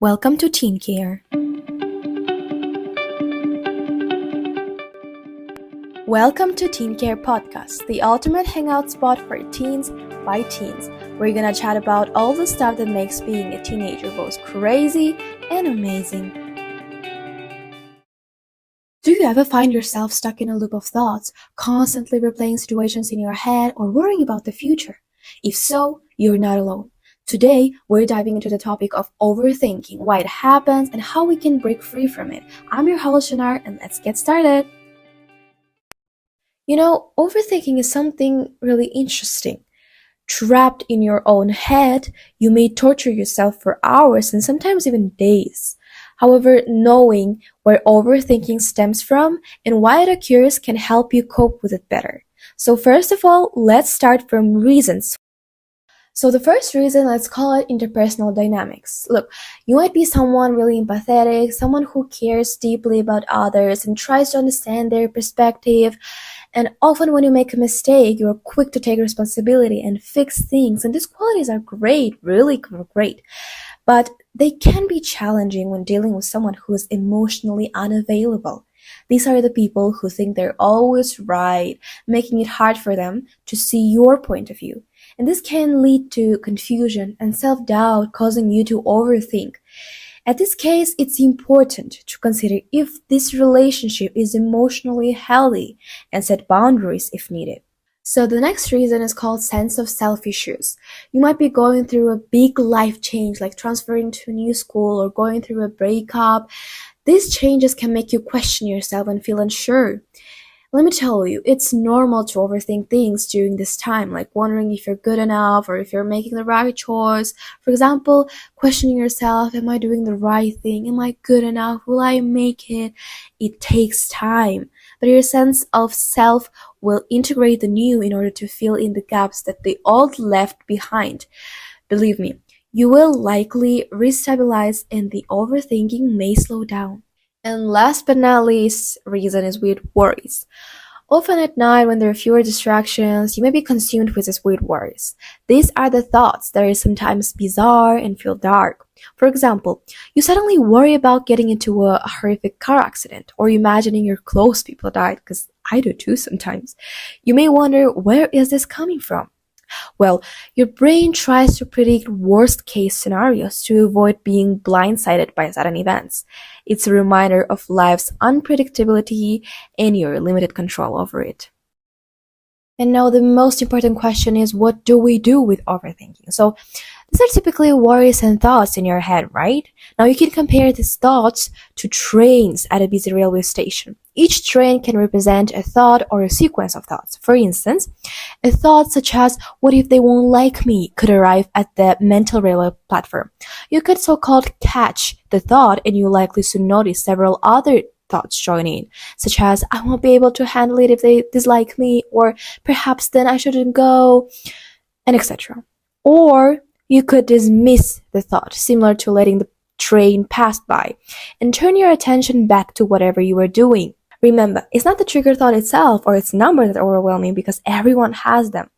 Welcome to Teen Care. Welcome to Teen Care Podcast, the ultimate hangout spot for teens by teens. We're gonna chat about all the stuff that makes being a teenager both crazy and amazing. Do you ever find yourself stuck in a loop of thoughts, constantly replaying situations in your head or worrying about the future? If so, you're not alone. Today, we're diving into the topic of overthinking, why it happens, and how we can break free from it. I'm your host, Shanar, and let's get started. Overthinking is something really interesting. Trapped in your own head, you may torture yourself for hours and sometimes even days. However, knowing where overthinking stems from and why it occurs can help you cope with it better. So first of all, let's start from reasons. So the first reason, let's call it interpersonal dynamics. Look, you might be someone really empathetic, someone who cares deeply about others and tries to understand their perspective. And often when you make a mistake, you're quick to take responsibility and fix things. And these qualities are great, really great. But they can be challenging when dealing with someone who is emotionally unavailable. These are the people who think they're always right, making it hard for them to see your point of view. And this can lead to confusion and self-doubt, causing you to overthink. At this case, it's important to consider if this relationship is emotionally healthy and set boundaries if needed. So the next reason is called sense of self issues. You might be going through a big life change like transferring to a new school or going through a breakup. These changes can make you question yourself and feel unsure. Let me tell you, it's normal to overthink things during this time, like wondering if you're good enough or if you're making the right choice. For example, questioning yourself, am I doing the right thing? Am I good enough? Will I make it? It takes time. But your sense of self will integrate the new in order to fill in the gaps that the old left behind. Believe me, you will likely restabilize and the overthinking may slow down. And last but not least, reason is weird worries. Often at night, when there are fewer distractions, you may be consumed with these weird worries. These are the thoughts that are sometimes bizarre and feel dark. For example, you suddenly worry about getting into a horrific car accident or imagining your close people died, because I do too sometimes. You may wonder, where is this coming from? Well, your brain tries to predict worst-case scenarios to avoid being blindsided by sudden events. It's a reminder of life's unpredictability and your limited control over it. And now the most important question is, what do we do with overthinking? So these are typically worries and thoughts in your head, right? Now you can compare these thoughts to trains at a busy railway station. Each train can represent a thought or a sequence of thoughts. For instance, a thought such as, what if they won't like me, could arrive at the mental railway platform. You could so-called catch the thought and you likely soon notice several other thoughts join in, such as, I won't be able to handle it if they dislike me, or perhaps then I shouldn't go, and etc. Or you could dismiss the thought, similar to letting the train pass by, and turn your attention back to whatever you were doing. Remember, it's not the trigger thought itself or its number that overwhelm you, because everyone has them.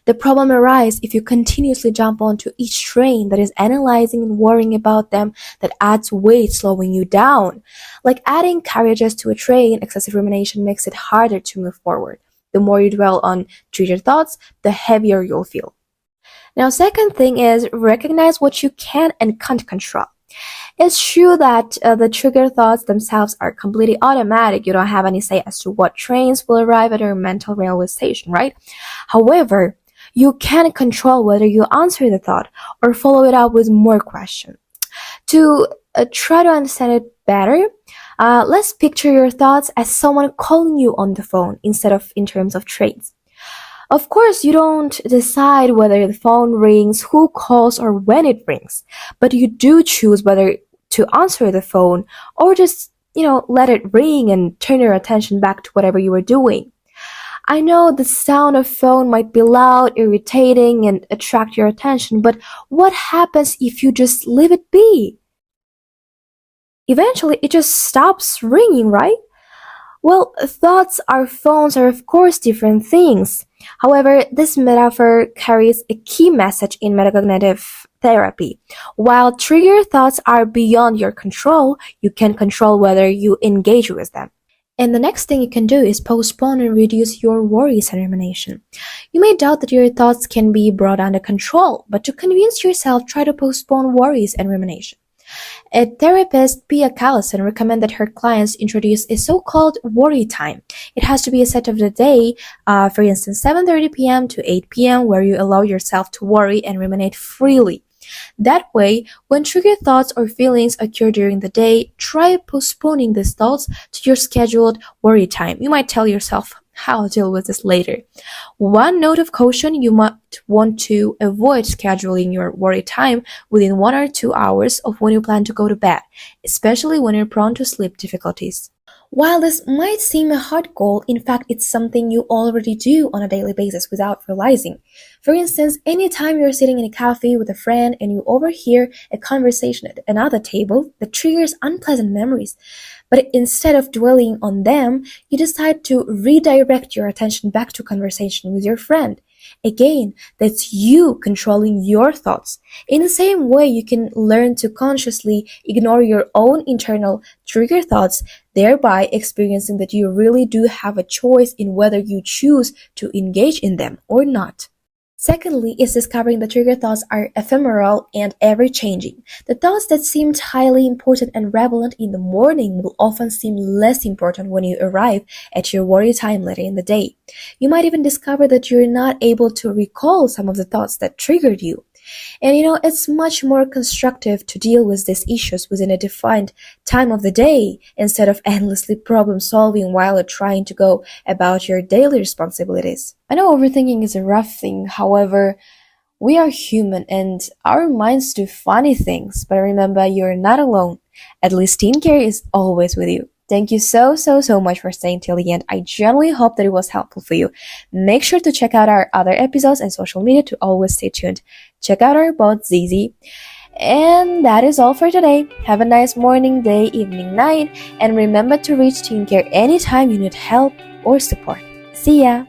The problem arises if you continuously jump onto each train that is analyzing and worrying about them, that adds weight, slowing you down. Like adding carriages to a train, excessive rumination makes it harder to move forward. The more you dwell on trigger thoughts, the heavier you'll feel. Now, second thing is recognize what you can and can't control. It's true that the trigger thoughts themselves are completely automatic. You don't have any say as to what trains will arrive at your mental railway station, right? However, you can control whether you answer the thought or follow it up with more questions. To try to understand it better, let's picture your thoughts as someone calling you on the phone instead of in terms of trains. Of course, you don't decide whether the phone rings, who calls, or when it rings, but you do choose whether to answer the phone or just, let it ring and turn your attention back to whatever you were doing. I know the sound of phone might be loud, irritating, and attract your attention, but what happens if you just leave it be? Eventually, it just stops ringing, right? Well, thoughts or phones are of course different things. However, this metaphor carries a key message in metacognitive therapy. While trigger thoughts are beyond your control, you can control whether you engage with them. And the next thing you can do is postpone and reduce your worries and rumination. You may doubt that your thoughts can be brought under control, but to convince yourself, try to postpone worries and rumination. A therapist, Pia Callison, recommended that her clients introduce a so-called worry time. It has to be a set of the day, for instance, 7:30 p.m. to 8 p.m., where you allow yourself to worry and ruminate freely. That way, when trigger thoughts or feelings occur during the day, try postponing these thoughts to your scheduled worry time. You might tell yourself, I'll deal with this later. One note of caution, you might want to avoid scheduling your worry time within 1 or 2 hours of when you plan to go to bed, especially when you're prone to sleep difficulties. While this might seem a hard goal, in fact, it's something you already do on a daily basis without realizing. For instance, anytime you're sitting in a cafe with a friend and you overhear a conversation at another table that triggers unpleasant memories, but instead of dwelling on them, you decide to redirect your attention back to conversation with your friend. Again, that's you controlling your thoughts. In the same way, you can learn to consciously ignore your own internal trigger thoughts, thereby experiencing that you really do have a choice in whether you choose to engage in them or not. Secondly, is discovering that trigger thoughts are ephemeral and ever-changing. The thoughts that seemed highly important and relevant in the morning will often seem less important when you arrive at your worry time later in the day. You might even discover that you're not able to recall some of the thoughts that triggered you. And it's much more constructive to deal with these issues within a defined time of the day instead of endlessly problem solving while you're trying to go about your daily responsibilities. I know overthinking is a rough thing, however, we are human and our minds do funny things, but remember, you're not alone. At least skincare is always with you. Thank you so much for staying till the end. I genuinely hope that it was helpful for you. Make sure to check out our other episodes and social media to always stay tuned. Check out our bot Zizi. And that is all for today. Have a nice morning, day, evening, night, and remember to reach skincare anytime you need help or support. See ya!